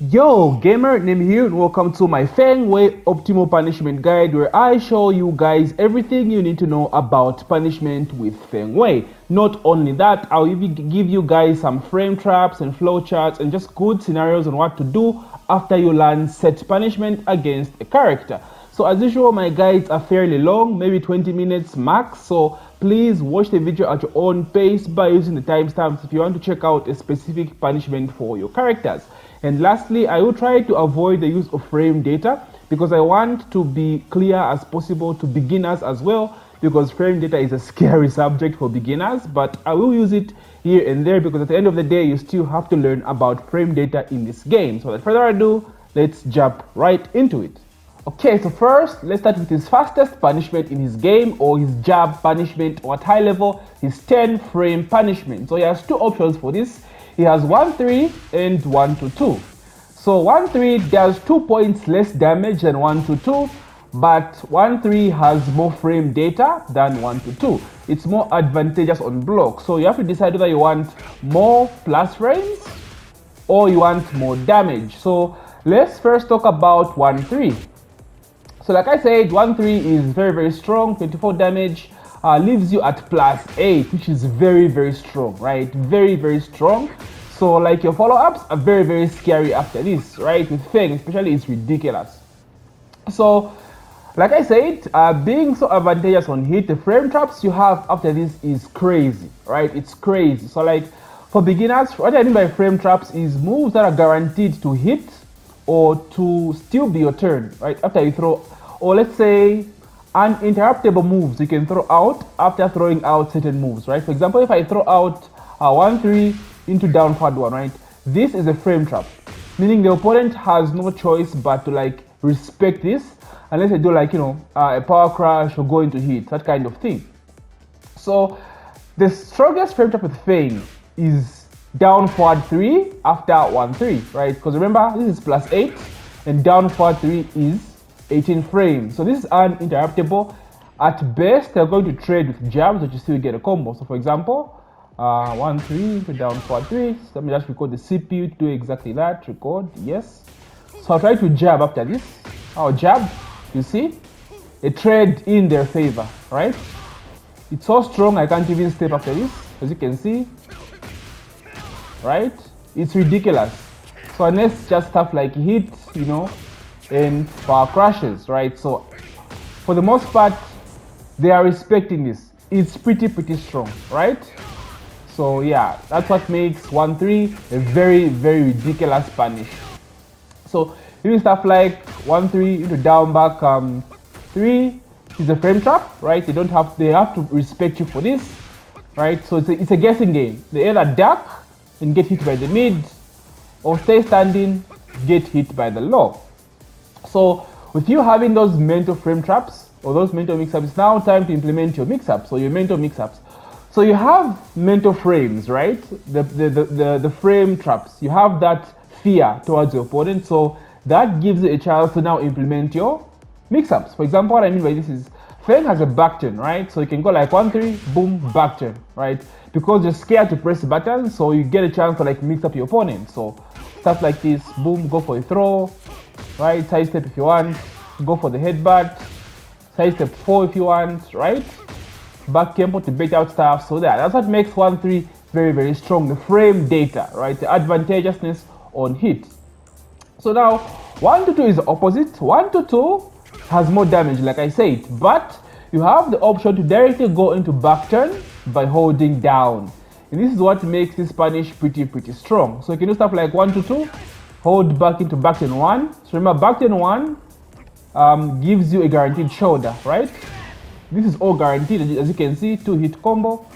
Yo, GamerNemy here and welcome to my FENG WEI optimal punishment guide where I show you guys everything you need to know about punishment with FENG WEI. Not only that, I'll even give you guys some frame traps and flow charts and just good scenarios on what to do after you learn set punishment against a character. So as usual, my guides are fairly long, maybe 20 minutes max, so please watch the video at your own pace by using the timestamps if you want to check out a specific punishment for your characters. And lastly, I will try to avoid the use of frame data because I want to be clear as possible to beginners as well, because frame data is a scary subject for beginners, but I will use it here and there because at the end of the day, you still have to learn about frame data in this game. So without further ado, let's jump right into it. Okay, so first, let's start with his fastest punishment in his game, or his jab punishment, or at high level, his 10 frame punishment. So he has two options for this. He has 1-3 and 1-2. So 1-3 does 2 points less damage than 1-2, but 1-3 has more frame data than 1-2. It's more advantageous on block. So you have to decide whether you want more plus frames or you want more damage. So let's first talk about 1-3. So like I said, 1-3 is very strong, 24 damage, leaves you at +8, which is very strong, right? Very strong. So like your follow-ups are very scary after this, right? With FENG especially, it's ridiculous. So like I said, being so advantageous on hit, the frame traps you have after this is crazy, right? It's crazy. So like for beginners, what I mean by frame traps is moves that are guaranteed to hit or to still be your turn, right? After you throw, or let's say uninterruptible moves you can throw out after throwing out certain moves, right? For example, if I throw out 1-3 into down forward 1, right? This is a frame trap, meaning the opponent has no choice but to like respect this unless they do like, you know, a power crash or go into hit, that kind of thing. So the strongest frame trap with FENG is down forward 3 after 1-3, right? Because remember, this is +8 and down forward 3 is 18 frames. So this is uninterruptible. At best, they're going to trade with jabs, but you still get a combo. So for example, 1-3 to down forward 3. So let me just record the CPU to do exactly that. Record, yes. So I'll try to jab after this. I'll jab, you see? A trade in their favor, right? It's so strong I can't even step after this, as you can see. Right? It's ridiculous. So unless just stuff like hit, you know, and power crashes, right? So for the most part, they are respecting this. It's pretty strong, right? So yeah, that's what makes 1-3 a very ridiculous punish. So even stuff like 1-3 into down back 3 is a frame trap, right? They have to respect you for this, right? So it's a guessing game. They either duck and get hit by the mid, or stay standing, get hit by the low. So with you having those mental frame traps or those mental mix-ups, it's now time to implement your mix-ups or your mental mix-ups. So you have mental frames, right? The frame traps. You have that fear towards your opponent. So that gives you a chance to now implement your mix-ups. For example, what I mean by this is FENG has a back turn, right? So you can go like 1-3, boom, back turn, right? Because you're scared to press the button, so you get a chance to like mix up your opponent. So stuff like this, boom, go for a throw, right? Side step if you want, go for the headbutt, side step 4 if you want, right? Back tempo to bait out stuff. So that's what makes 1-3 very strong. The frame data, right? The advantageousness on hit. So now 1-2 is the opposite. 1-2 has more damage, like I said, but you have the option to directly go into back turn by holding down. And this is what makes this punish pretty strong. So you can do stuff like 1-2, hold back into back turn 1. So remember, back turn 1 gives you a guaranteed shoulder, right? This is all guaranteed, as you can see, 2-hit combo.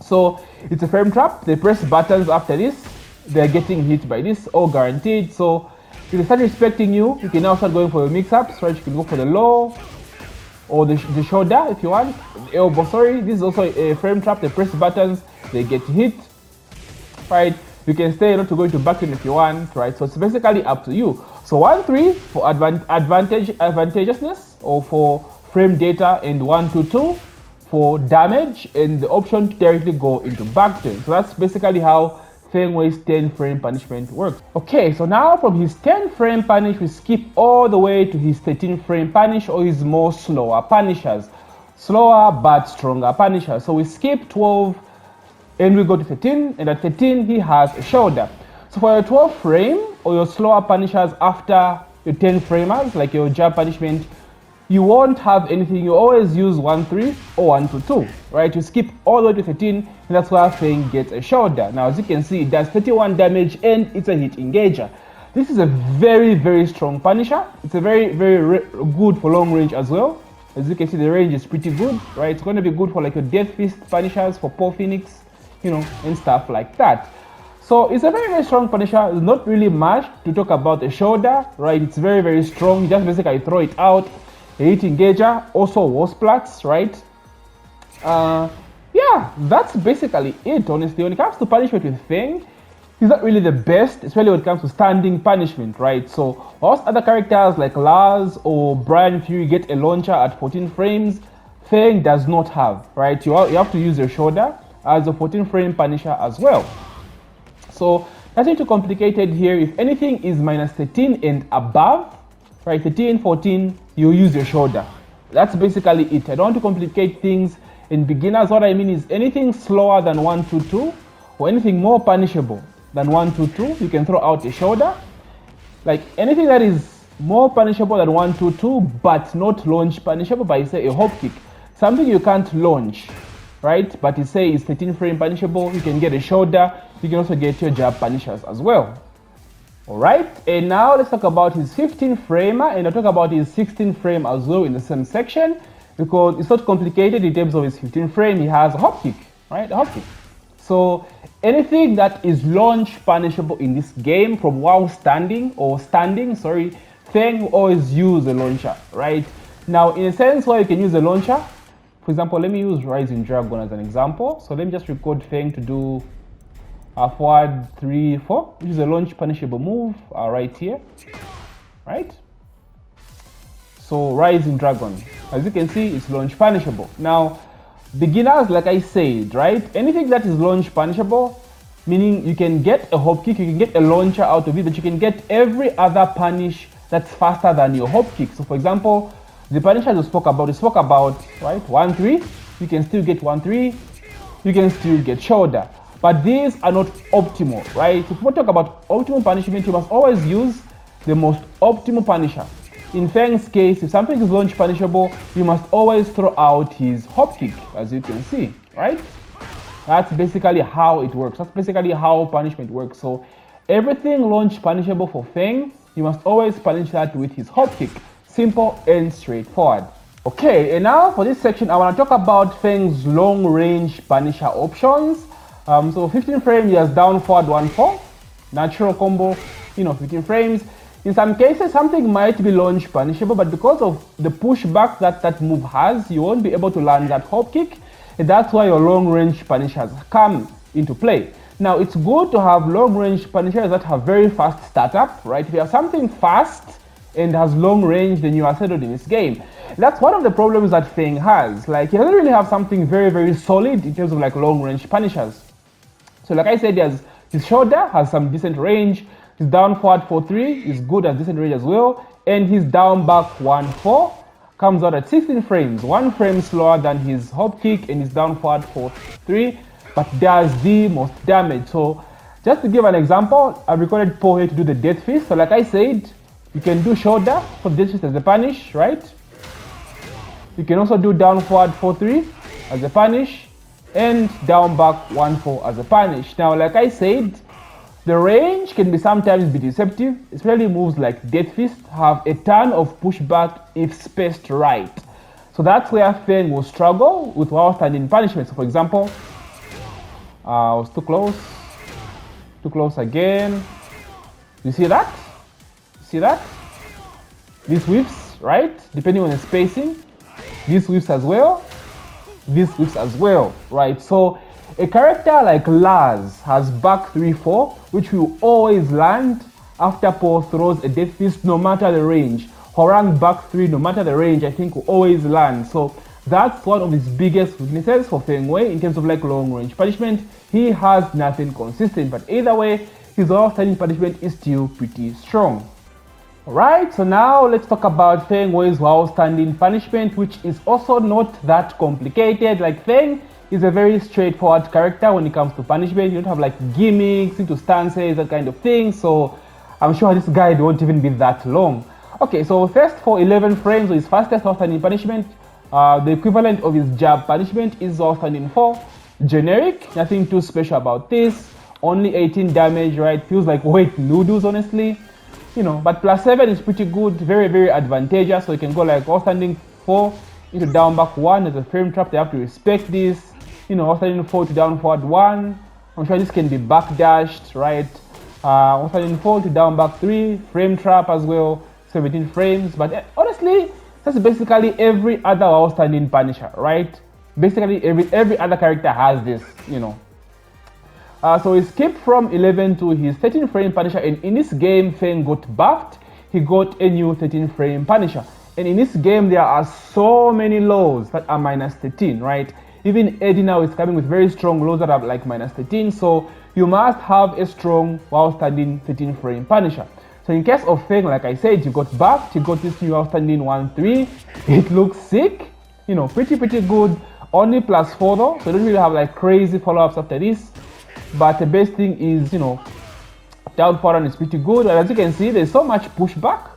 So it's a frame trap. They press buttons after this, they're getting hit by this, all guaranteed. So if they start respecting you, you can now start going for your mix-ups, right? You can go for the low or the shoulder if you want, the elbow, sorry. This is also a frame trap. They press buttons, they get hit, right? You can stay not to go into back turn if you want, right? So it's basically up to you. So 1-3 for advantageousness or for frame data, and 1-2 for damage, and the option to directly go into back turn. So that's basically how Feng Wei's 10 frame punishment works. Okay, so now from his 10 frame punish, we skip all the way to his 13 frame punish, or his more slower punishers. Slower but stronger punishers. So we skip 12 and we go to 13, and at 13 he has a shoulder. So for your 12 frame or your slower punishers after your 10 framers, like your jab punishment, you won't have anything. You always use 1-3 or 1-2, right? You skip all the way to 13, and that's why Feng gets a shoulder. Now, as you can see, it does 31 damage and it's a hit engager. This is a very, very strong punisher. It's a very, very good for long range as well. As you can see, the range is pretty good, right? It's going to be good for like your Death Fist punishers, for Paw Phoenix, you know, and stuff like that. So it's a very, very strong punisher. There's not really much to talk about the shoulder, right? It's very, very strong. You just basically throw it out. A hit engager, also wall splats, right? Yeah, that's basically it, honestly. When it comes to punishment with Feng, he's not really the best, especially when it comes to standing punishment, right? So most other characters like Lars or Brian Fury get a launcher at 14 frames. Feng does not have, right? You have to use your shoulder as a 14 frame punisher as well. So nothing too complicated here. If anything is minus 13 and above, right, 13, 14, you use your shoulder. That's basically it. I don't want to complicate things in beginners. What I mean is anything slower than 1-2-2 or anything more punishable than 1-2-2, you can throw out a shoulder. Like anything that is more punishable than 1-2-2 but not launch punishable by, say, a hop kick. Something you can't launch, right? But you say it's 13 frame punishable, you can get a shoulder. You can also get your jab punishers as well. Alright, and now let's talk about his 15 framer, and I'll talk about his 16 frame as well in the same section, because it's not complicated in terms of his 15 frame. He has a hop kick, right? A hop kick. So anything that is launch punishable in this game from while standing, Feng will always use a launcher, right? Now, in a sense where you can use a launcher, for example, let me use Rising Dragon as an example. So let me just record Feng to do forward 3-4, which is a launch punishable move right here, right? So Rising Dragon, as you can see, it's launch punishable. Now, beginners, like I said, right? Anything that is launch punishable, meaning you can get a hop kick, you can get a launcher out of it, but you can get every other punish that's faster than your hop kick. So for example, the punishers we spoke about, right? 1-3, you can still get 1-3, you can still get shoulder. But these are not optimal, right? If we talk about optimal punishment, you must always use the most optimal punisher. In Feng's case, if something is launch punishable, you must always throw out his hop kick, as you can see, right? That's basically how it works. That's basically how punishment works. So everything launch punishable for Feng, you must always punish that with his hop kick. Simple and straightforward. Okay, and now for this section, I want to talk about Feng's long range punisher options. So 15 frames, he has down forward 1-4, natural combo, 15 frames. In some cases, something might be launch punishable, but because of the pushback that move has, you won't be able to land that hop kick, and that's why your long range punishers come into play. Now, it's good to have long range punishers that have very fast startup, right? If you have something fast and has long range, then you are settled in this game. That's one of the problems that Feng has. Like, he doesn't really have something very, very solid in terms of like long range punishers. So like I said, his shoulder has some decent range, his down forward 4-3 is good at decent range as well, and his down back 1-4 comes out at 16 frames, 1 frame slower than his hop kick, and his down forward 4-3, but does the most damage. So just to give an example, I've recorded Paul here to do the Death Fist. So like I said, you can do shoulder for Death Fist as a punish, right? You can also do down forward 4-3 as a punish, and down back 1-4 as a punish. Now, like I said, the range can sometimes be deceptive, especially moves like Death Fist have a ton of pushback if spaced right. So that's where Feng will struggle with while standing punishment. So for example, I was too close again. You see that? These whiffs, right? Depending on the spacing, these whiffs as well. Right? So a character like Lars has back 3-4, which will always land after Paul throws a Death Fist no matter the range. Horang back 3, no matter the range, I think will always land. So That's one of his biggest weaknesses for Feng Wei in terms of like long range punishment. He has nothing consistent, but either way, his outstanding punishment is still pretty strong. Alright, so now let's talk about Feng Wei's outstanding punishment, which is also not that complicated. Like Feng is a very straightforward character when it comes to punishment. You don't have like gimmicks into stances, that kind of thing. So I'm sure this guide won't even be that long. Okay, so first for 11 frames, so his fastest outstanding punishment, the equivalent of his jab punishment is outstanding 4. Generic, nothing too special about this. Only 18 damage, right? Feels like wet noodles, honestly. You know, but plus 7 is pretty good, very, very advantageous. So you can go like outstanding 4 into down back 1 as a frame trap. They have to respect this. You know, outstanding 4 to down forward 1. I'm sure this can be backdashed, right? Outstanding 4 to down back 3, frame trap as well, 17 frames. But honestly, that's basically every other outstanding Punisher, right? Basically every other character has this, you know. So he skipped from 11 to his 13 frame Punisher, and in this game Feng got buffed. He got a new 13 frame Punisher, and in this game there are so many lows that are minus 13, right? Even Eddie now is coming with very strong lows that are like minus 13, so you must have a strong outstanding 13 frame Punisher. So in case of Feng, like I said, you got buffed, you got this new outstanding 1-3. It looks sick, you know, pretty good. Only plus 4 though, so you don't really have like crazy follow-ups after this. But the best thing is, you know, down forward is pretty good. And as you can see, there's so much pushback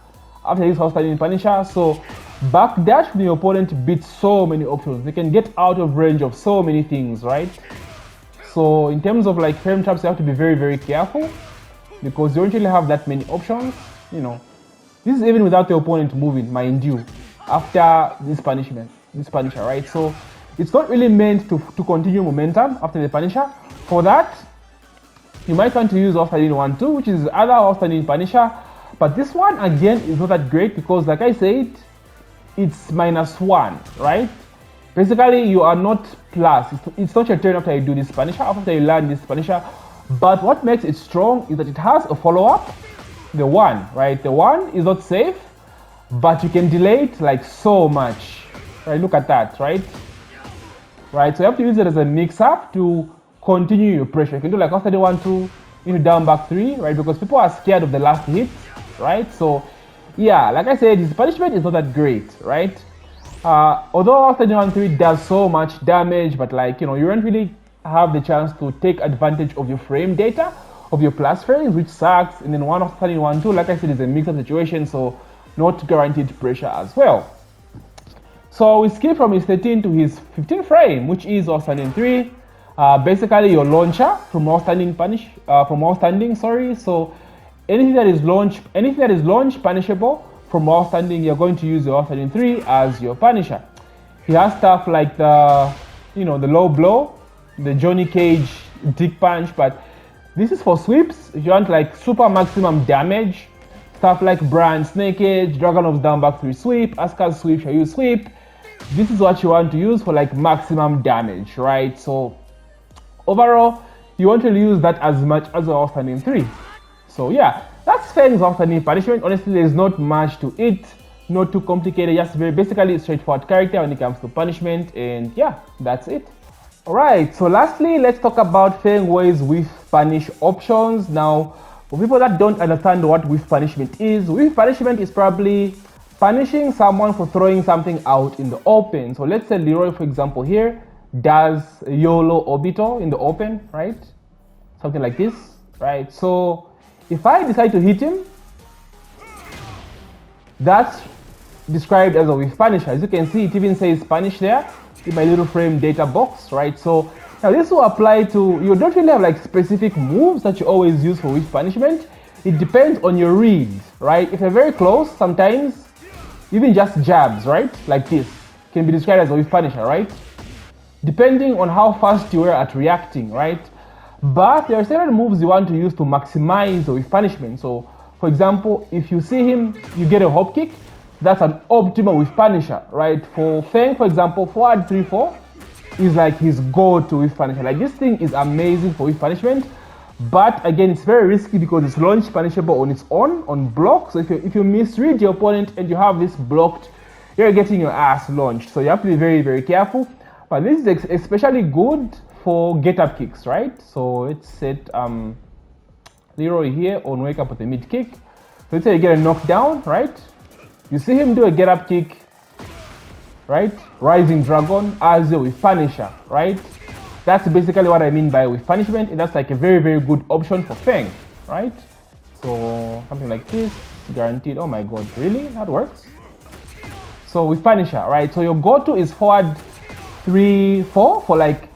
after this outstanding Punisher. So backdash from your opponent beats so many options. They can get out of range of so many things, right? So in terms of like frame traps, you have to be very careful, because you don't really have that many options, you know. This is even without the opponent moving, mind you, after this punishment, this Punisher, right? So it's not really meant to continue momentum after the Punisher. For that, you might want to use outstanding 1-2, which is other outstanding Punisher. But this one again is not that great, because like I said, it's -1, right? Basically you are not plus. It's not your turn after you do this Punisher, after you learn this Punisher. But what makes it strong is that it has a follow-up, the 1, right? The 1 is not safe, but you can delay it like so much, right? Look at that, right? Right, so you have to use it as a mix-up to continue your pressure. You can do like after the 1-2 into down back 3, right? Because people are scared of the last hit, right? So yeah, like I said, his punishment is not that great, right? Although after the 1-3 does so much damage, but like, you know, you don't really have the chance to take advantage of your frame data, of your plus frames, which sucks. And then one after 1-2, like I said, is a mix-up situation, so not guaranteed pressure as well. So we skip from his 13 to his 15 frame, which is outstanding 3. Basically your launcher from outstanding sorry. So anything that is launch punishable from outstanding, you're going to use your outstanding 3 as your Punisher. He has stuff like the, you know, the low blow, the Johnny Cage dick punch, but this is for sweeps. If you want like super maximum damage, stuff like Brian Snake Edge, Dragunov's down back 3 sweep, Asuka's sweep, Shayu's sweep. This is what you want to use for like maximum damage, right? So overall, you want to use that as much as the outstanding 3. So yeah, that's Feng's outstanding punishment. Honestly, there's not much to it, not too complicated, just very basically straightforward character when it comes to punishment, and yeah, that's it. Alright, so lastly, let's talk about Feng Wei's Whiff Punish options. Now, for people that don't understand what Whiff Punishment is probably punishing someone for throwing something out in the open. So let's say Leroy, for example, here does YOLO Obito in the open, right? Something like this, right? So if I decide to hit him, that's described as a Whiff Punish. As you can see, it even says punish there in my little frame data box, right? So now this will apply to, you don't really have like specific moves that you always use for Whiff Punishment. It depends on your read, right? If you're very close, sometimes even just jabs, right? Like this can be described as a Whiff Punisher, right? Depending on how fast you are at reacting, right? But there are certain moves you want to use to maximize the Whiff Punishment. So for example, if you see him, you get a hop kick, that's an optimal Whiff Punisher, right? For Feng, for example, forward 3-4 is like his go-to Whiff Punisher. Like this thing is amazing for Whiff Punishment, but again, it's very risky because it's launch punishable on its own, on block. So if you misread your opponent and you have this blocked, you're getting your ass launched. So you have to be very, very careful. But this is especially good for get up kicks, right? So let's set Leroy here on wake up with a mid kick. So let's say you get a knockdown, right? You see him do a get up kick, right? Rising Dragon as with Punisher, right? That's basically what I mean by with punishment, and that's like a very, very good option for Feng, right? So something like this, guaranteed. Oh my god, really? That works? So with Punisher, right? So your go-to is forward 3-4 for like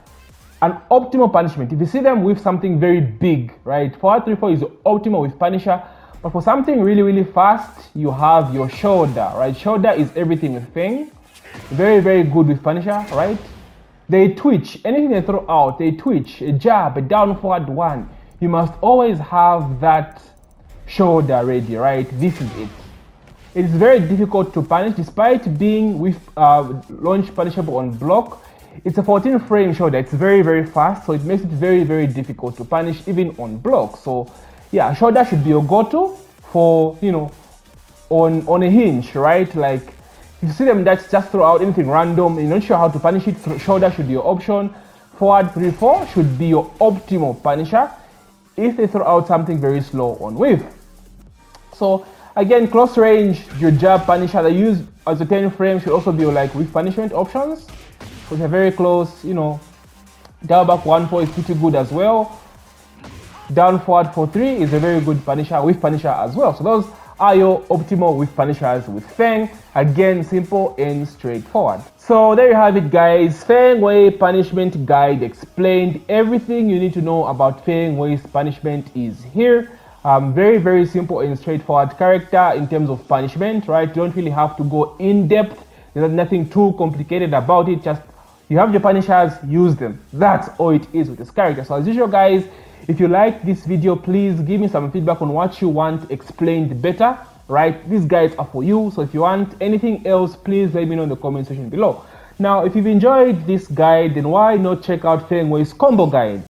an optimal punishment. If you see them with something very big, right? Forward 3-4 is optimal with Punisher. But for something really, really fast, you have your shoulder, right? Shoulder is everything with Feng. Very, very good with Punisher, right? They twitch. Anything they throw out, they twitch. A jab, a down forward one. You must always have that shoulder ready, right? This is it. It is very difficult to punish despite being with launch punishable on block. It's a 14 frame shoulder. It's very, very fast, so it makes it very, very difficult to punish even on block. So yeah, shoulder should be your go-to for, you know, on a hinge, right? Like if you see them that just throw out anything random, you're not sure how to punish it, shoulder should be your option. Forward 3-4 should be your optimal punisher if they throw out something very slow on whiff. So again, close range, your jab punisher they use as a 10 frame should also be your like whiff punishment options. So they're very close, you know. Down back 1-4 is pretty good as well. Down forward 4-3 is a very good punisher, whiff punisher as well. So those are your optimal whiff punishers with Feng. Again, simple and straightforward. So there you have it, guys. Feng Wei punishment guide explained. Everything you need to know about Feng Wei's punishment is here. Very, very simple and straightforward character in terms of punishment, right? You don't really have to go in depth. There's nothing too complicated about it. Just you have your punishers, use them. That's all it is with this character. So as usual, guys, if you like this video, please give me some feedback on what you want explained better, right? These guides are for you. So if you want anything else, please let me know in the comment section below. Now, if you've enjoyed this guide, then why not check out Feng Wei's combo guide?